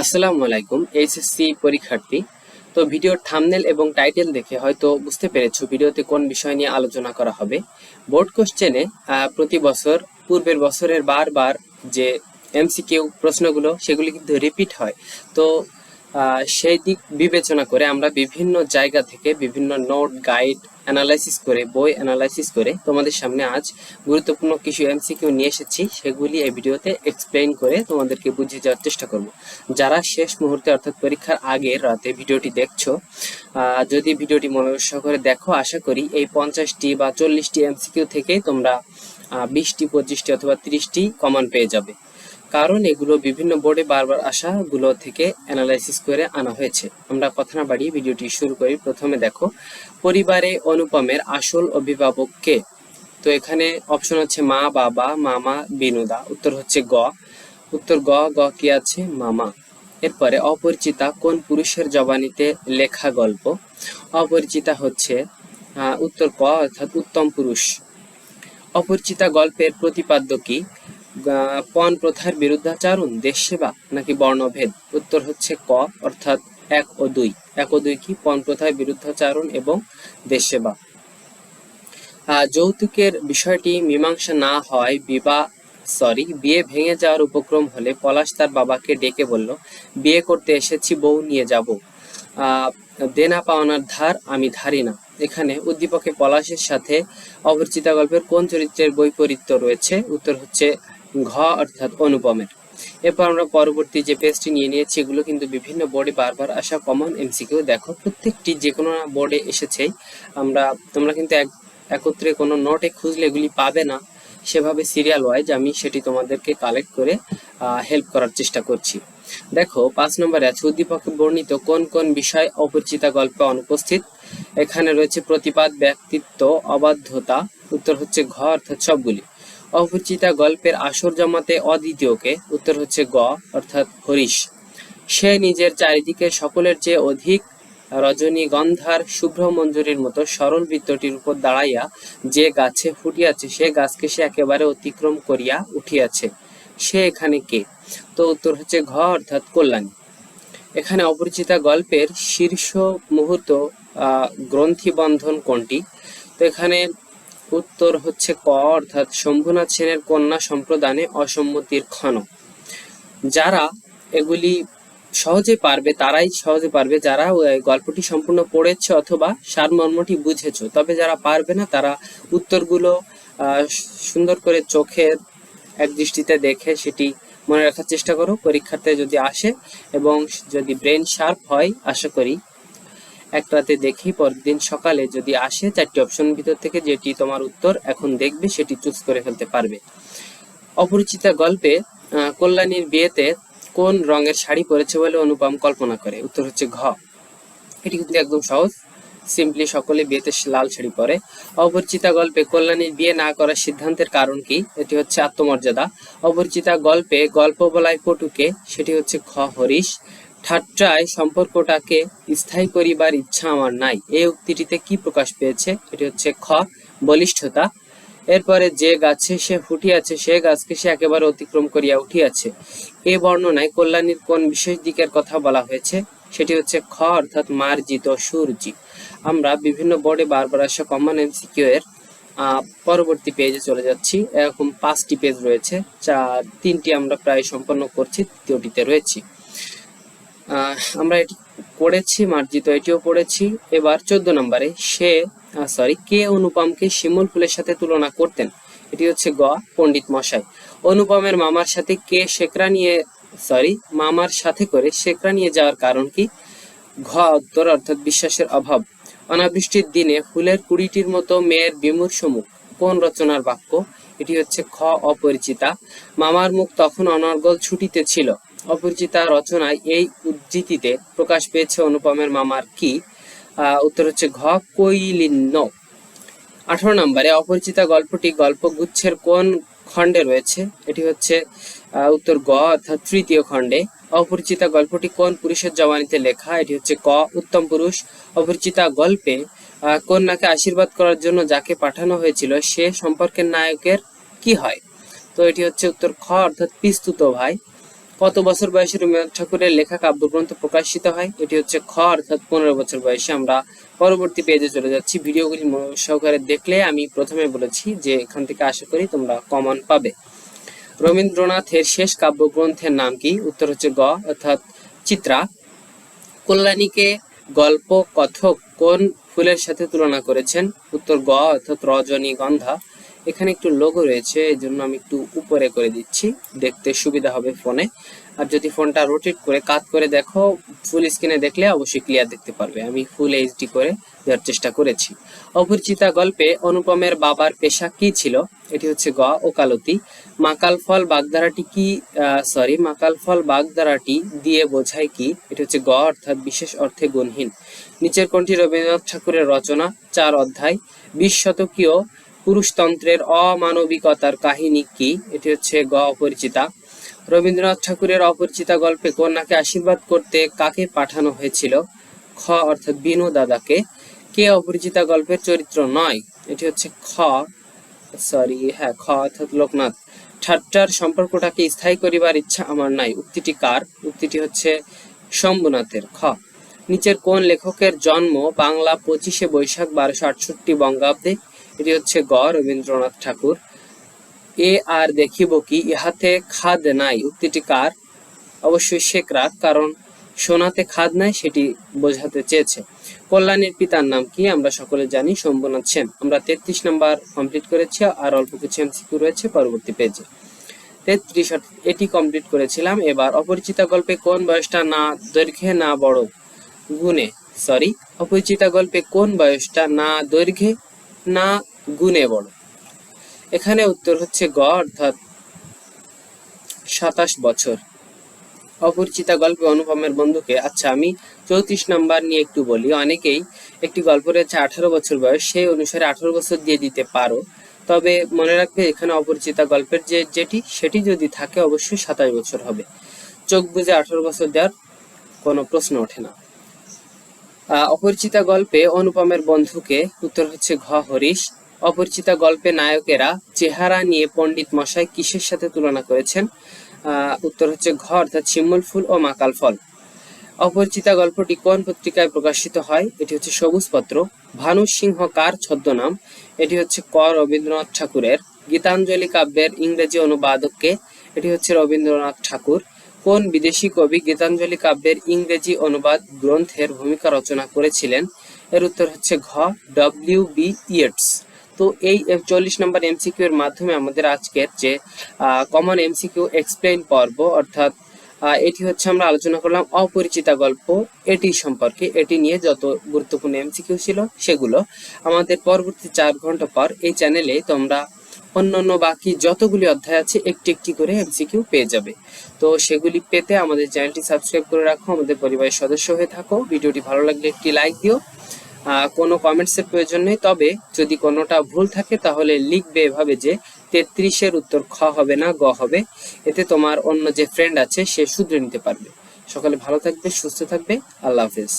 আসসালামু আলাইকুম এইচএসসি পরীক্ষার্থী। তো ভিডিওর থাম্বনেল এবং টাইটেল দেখে হয়তো বুঝতে পেরেছো ভিডিওতে কোন বিষয় নিয়ে আলোচনা করা হবে। বোর্ড কোশ্চেনে প্রতি বছর পূর্বের বছরের বারবার যে এমসিকিউ প্রশ্নগুলো সেগুলি কিন্তু রিপিট হয়। তো সেই দিক বিবেচনা করে আমরা বিভিন্ন জায়গা থেকে বিভিন্ন নোট গাইড অ্যানালাইসিস করে বই অ্যানালাইসিস করে তোমাদের সামনে আজ গুরুত্বপূর্ণ কিছু এমসিকিউ নিয়ে এসেছি, সেগুলি এই ভিডিওতে এক্সপ্লেইন করে তোমাদেরকে বুঝিয়ে যাওয়ার চেষ্টা করব। যারা শেষ মুহূর্তে অর্থাৎ পরীক্ষার আগের রাতে ভিডিওটি দেখছো, যদি ভিডিওটি মনোযোগ সহকারে দেখো, আশা করি এই 50টি বা 40টি এমসিকিউ থেকেই তোমরা 20টি 25টি অথবা 30টি কমন পেয়ে যাবে, কারণ এগুলো বিভিন্ন বোর্ডে বারবার আসা গুলো থেকে অ্যানালাইসিস করে আনা হয়েছে। আমরা কথা না বাড়িয়ে ভিডিওটি শুরু করি। প্রথমে দেখো, পরিবারে অনুপমের আসল অভিভাবক কে? তো এখানে অপশন হচ্ছে মা, বাবা, মামা, বিনুদা। উত্তর হচ্ছে গ। উত্তর গ। গ কি আছে? মামা। এরপরে অপরিচিতা কোন পুরুষের জবানিতে লেখা গল্প? অপরিচিতা হচ্ছে উত্তর ক অর্থাৎ উত্তম পুরুষ। অপরিচিতা গল্পের প্রতিপাদ্য কি? পণ প্রথার বিরুদ্ধাচারণ, দেশ সেবা নাকি বর্ণভেদ? উত্তর হচ্ছে ক অর্থাৎ 1 ও 2। 1 ও 2 কি? পণ প্রথার বিরুদ্ধাচারণ এবং দেশ সেবা। যৌতুকের বিষয়টি মীমাংসা না হয় বিয়ে ভেঙে যাওয়ার উপক্রম হলে পলাশ তার বাবাকে ডেকে বলল, বিয়ে করতে এসেছি, বউ নিয়ে যাব। দেনা পাওনার ধার আমি ধারি না। এখানে উদ্দীপকে পলাশের সাথে অপরিচিতা গল্পের কোন চরিত্রের বৈপরীত্য রয়েছে? উত্তর হচ্ছে ঘ অর্থাৎ অনুপমের। এরপর আমরা পরবর্তী যে পেজটি নিয়ে নিয়েছি, এগুলো কিন্তু বিভিন্ন বোর্ডে বারবার আসা কমন এমসিকিউ। দেখো, প্রত্যেকটি যে কোনো বোর্ডে এসেছে। তোমরা কিন্তু একত্রে কোনো নোটে খুঁজলে এগুলি পাবে না, সেভাবে সিরিয়াল ওয়াইজ আমি সেটি তোমাদেরকে কালেক্ট করে হেল্প করার চেষ্টা করছি। দেখো, 5 নম্বরে আছে উদ্দীপকে বর্ণিত কোন কোন বিষয় অপরিচিতা গল্পে অনুপস্থিত? এখানে রয়েছে প্রতিপাদ, ব্যক্তিত্ব, অবাধ্যতা। উত্তর হচ্ছে ঘ অর্থাৎ সবগুলি। অপরিচিতা গল্পের আসর জমাতে অদ্বিতীয়কে? উত্তর হচ্ছে গ অর্থাৎ হরিশ। সে নিজের চারিদিকে সকলের চেয়ে অধিক রজনীগন্ধার শুভ্র মঞ্জুরির মতো সরল বৃত্তটির উপর দাঁড়াইয়া যে গাছে ফুটিয়াছে, সে গাছকে সে একেবারে অতিক্রম করিয়া উঠিয়াছে, সে এখানে কে? তো উত্তর হচ্ছে ঘ অর্থাৎ কল্যাণী। এখানে অপরিচিতা গল্পের শীর্ষ মুহূর্ত গ্রন্থিবন্ধন কোনটি? তো এখানে উত্তর হচ্ছে ক অর্থাৎ শম্ভুনাথ সেনের কন্যা সম্প্রদানে অসম্মতির ক্ষণ। যারা এগুলি সহজে পারবে তারাই সহজে পারবে, যারা গল্পটি সম্পূর্ণ পড়েছে অথবা সারমর্মটি বুঝেছো। তবে যারা পারবে না তারা উত্তরগুলো সুন্দর করে চোখের এক দৃষ্টিতে দেখে সেটি মনে রাখার চেষ্টা করো। পরীক্ষাতে যদি আসে এবং যদি ব্রেন শার্প হয়, আশা করি এক রাতে দেখি পরের দিন সকালে যদি আসে, 4টি অপশন ভিতর থেকে যেটি তোমার উত্তর এখন দেখবে সেটি চুজ করে ফেলতে পারবে। অপরিচিতা গল্পে কল্যাণীর বিয়েতে কোন রঙের শাড়ি পরেছে বলে অনুপম কল্পনা করে? উত্তর হচ্ছে ঘ। এটি কিন্তু একদম সহজ, সিম্পলি সকলে বিয়েতে লাল শাড়ি পরে। অপরিচিতা গল্পে কল্যাণীর বিয়ে না করার সিদ্ধান্তের কারণ কি? এটি হচ্ছে আত্মমর্যাদা। অপরিচিতা গল্পে গল্প বলায় পটুকে? সেটি হচ্ছে খ হরিশ। ঠাট্টায় সম্পর্কটাকে স্থায়ী করিবার ইচ্ছা আমার নাই, এই উক্তিটিতে কি প্রকাশ পেয়েছে? এটি হচ্ছে খ বলিষ্ঠতা। এরপরে যে গাছে সে ফুটিয়াছে, সে গাছকে সে একেবারে অতিক্রম করিয়া উঠিয়াছে, এ বর্ণনায় কল্যাণীর কোন বিশেষ দিকের কথা বলা হয়েছে? সেটি হচ্ছে খ অর্থাৎ মার্জিত সূর্যি। আমরা বিভিন্ন বোর্ডে বারবার আসা কমন এমসিকিউ এর পরবর্তী পেজে চলে যাচ্ছি। এরকম 5টি পেজ রয়েছে, 3টি আমরা প্রায় সম্পন্ন করছি, তৃতীয়টিতে রয়েছি। আমরা এটি পড়েছি, মার্জিত এটিও পড়েছি। এবার 14 নম্বরে কে অনুপমকে শিমুল ফুলের সাথে তুলনা করতেন? এটি হচ্ছে গ পণ্ডিত মশাই। অনুপমের মামার সাথে মামার সাথে করে শেকরা নিয়ে যাওয়ার কারণ কি? ঘ উত্তর অর্থাৎ বিশ্বাসের অভাব। অনাবৃষ্টির দিনে ফুলের কুড়িটির মতো মেয়ের বিমূর্ষ মুখ কোন রচনার বাক্য? এটি হচ্ছে খ অপরিচিতা। মামার মুখ তখন অনর্গল ছুটিতে ছিল। অপরিচিতা রচনায় এই উদ্ধৃতিতে প্রকাশ পেয়েছে অনুপমের মামার কি? উত্তর হচ্ছে ঘ কৈলিন্য। 18 নম্বরে অপরিচিতা গল্পটি গল্পগুচ্ছের কোন খণ্ডে রয়েছে? এটি হচ্ছে উত্তর গ অর্থাৎ 3য় খণ্ডে। অপরিচিতা গল্পটি কোন পুরুষের জবানিতে লেখা? এটি হচ্ছে ক উত্তম পুরুষ। অপরিচিতা গল্পে কন্যাকে আশীর্বাদ করার জন্য যাকে পাঠানো হয়েছিল সে সম্পর্কের নায়কের কি হয়? তো এটি হচ্ছে উত্তর খ অর্থাৎ পিস্তুত ভাই। কত বছর বয়সে রবীন্দ্রনাথ ঠাকুরের লেখা কাব্যগ্রন্থ প্রকাশিত হয়? এটি হচ্ছে খ অর্থাৎ 15 বছর বয়সে। আমরা পরবর্তী পেজে চলে যাচ্ছি। ভিডিওগুলি মনোযোগ সহকারে দেখলে আমি প্রথমে বলেছি যে এখান থেকে আশা করি তোমরা কমন পাবে। রবীন্দ্রনাথের শেষ কাব্যগ্রন্থের নাম কি? উত্তর হচ্ছে গ অর্থাৎ চিত্রা। কল্যাণীকে গল্প কথক কোন ফুলের সাথে তুলনা করেছেন? উত্তর গ অর্থাৎ রজনীগন্ধা। এখানে একটু লোগো রয়েছে, এই জন্য আমি একটু উপরে করে দিচ্ছি, দেখতে সুবিধা হবে ফোনে। আর যদি ফোনটা রোটেট করে কাত করে দেখো, ফুল স্ক্রিনে দেখলে অবশ্যই ক্লিয়ার দেখতে পারবে। আমি ফুল এইচডি করে দেওয়ার চেষ্টা করেছি। অপরিচিতা গল্পে অনুপমের বাবার পেশা কি ছিল? এটি হচ্ছে গ ওকালতি। মাকাল ফল বাগধারাটি কি মাকাল ফল বাগধারাটি দিয়ে বোঝায় কি? এটি হচ্ছে গ অর্থাৎ বিশেষ অর্থে গুণহীন। নিচের কোনটি রবীন্দ্রনাথ ঠাকুরের রচনা? 4 অধ্যায়। 20 শতকীয় পুরুষতন্ত্রের অমানবিকতার কাহিনী কি? এটি হচ্ছে গ অপরিচিতা। রবীন্দ্রনাথ ঠাকুরের অপরিচিতা গল্পে কন্যাকে আশীর্বাদ করতে কাকে পাঠানো হয়েছিল? খ অর্থাৎ বিনু দাদাকে। কে অপরিচিতা গল্পের চরিত্র নয়? এটি হচ্ছে খ অর্থাৎ লোকনাথ। ঠাট্টার সম্পর্কটাকে স্থায়ী করিবার ইচ্ছা আমার নাই, উক্তিটি কার? উক্তিটি হচ্ছে শম্ভুনাথের। খ নিচের কোন লেখকের জন্ম বাংলা 25শে বৈশাখ 1268 বঙ্গাব্দে? এটি হচ্ছে গ রবীন্দ্রনাথ ঠাকুর। এ আর দেখিব কি ইহাতে খাদ নাই, উক্তিটি কার? অবশ্যই শেখরাত, কারণ সোনাতে খাদ নাই সেটি বোঝাতে চেয়েছে। কল্যাণীর পিতার নাম কি? আমরা সকলে জানি শম্ভুনাথ সেন। আমরা 33 নাম্বার কমপ্লিট করেছি, আর অল্প কিছু এমসিকিউ রয়েছে পরবর্তী পেজে। 33 এটি কমপ্লিট করেছিলাম। এবার অপরিচিতা গল্পে কোন বয়সটা না দৈর্ঘ্যে না বড় গুণে অপরিচিতা গল্পে কোন বয়সটা না দৈর্ঘ্যে না গুণে বড়? এখানে উত্তর হচ্ছে গ অর্থাৎ 27 বছর। অপরিচিতা গল্পে অনুপমের বন্ধুকে, আচ্ছা আমি 34 নাম্বার নিয়ে একটু বলি। অনেকেই একটি গল্প রয়েছে 18 বছর বয়স, সেই অনুসারে 18 বছর দিয়ে দিতে পারো, তবে মনে রাখবে এখানে অপরিচিতা গল্পের সেটি যদি থাকে অবশ্যই 27 বছর হবে। চোখ বুঝে 18 বছর দেওয়ার কোনো প্রশ্ন ওঠে না। অপরিচিতা গল্পে অনুপমের বন্ধুকে, উত্তর হচ্ছে ঘ হরিশ। অপরিচিতা গল্পে নায়কেরা চেহারা নিয়ে পণ্ডিত মশাই কিসের সাথে তুলনা করেছেন? উত্তর হচ্ছে ঘ অর্থাৎ শিমুল ফুল ও মাকাল ফল। অপরিচিতা গল্পটি কোন পত্রিকায় প্রকাশিত হয়? এটি হচ্ছে সবুজ পত্র। ভানু সিংহ কার ছদ্মনাম? এটি হচ্ছে ক রবীন্দ্রনাথ ঠাকুরের। গীতাঞ্জলি কাব্যের ইংরেজি অনুবাদক কে? এটি হচ্ছে রবীন্দ্রনাথ ঠাকুর। কোন বিদেশি কবি গীতাঞ্জলি কাব্যের ইংরেজি অনুবাদ গ্রন্থের ভূমিকা রচনা করেছিলেন? এর উত্তর হচ্ছে ঘ ডব্লিউ.বি. ইয়েটস। তো এই 40 নম্বর এমসিকিউ এর মাধ্যমে আমাদের আজকের যে কমন এমসিকিউ এক্সপ্লেইন পর্ব, অর্থাৎ এটি হচ্ছে আমরা আলোচনা করলাম অপরিচিতা গল্প এটি সম্পর্কে। এটি নিয়ে যত গুরুত্বপূর্ণ এমসিকিউ ছিল সেগুলো আমাদের পরবর্তী 4 ঘন্টা পর এই চ্যানেলে তোমরা অন্যান্য বাকি যতগুলি অধ্যায় আছে একটি একটি করে এমসিকিউ পেয়ে যাবে। তো সেগুলি পেতে আমাদের চ্যানেলটি সাবস্ক্রাইব করে রাখো, আমাদের পরিবারের সদস্য হয়ে থাকো। ভিডিওটি ভালো লাগলে একটি লাইক দিও। কোনো কমেন্টসের প্রয়োজন নেই, তবে যদি কোনোটা ভুল থাকে তাহলে লিখবে এভাবে যে 33-এর উত্তর খ হবে না গ হবে। এতে তোমার অন্য যে ফ্রেন্ড আছে সে শুধরে নিতে পারবে। সকালে ভালো থাকবে, সুস্থ থাকবে। আল্লাহ হাফেজ।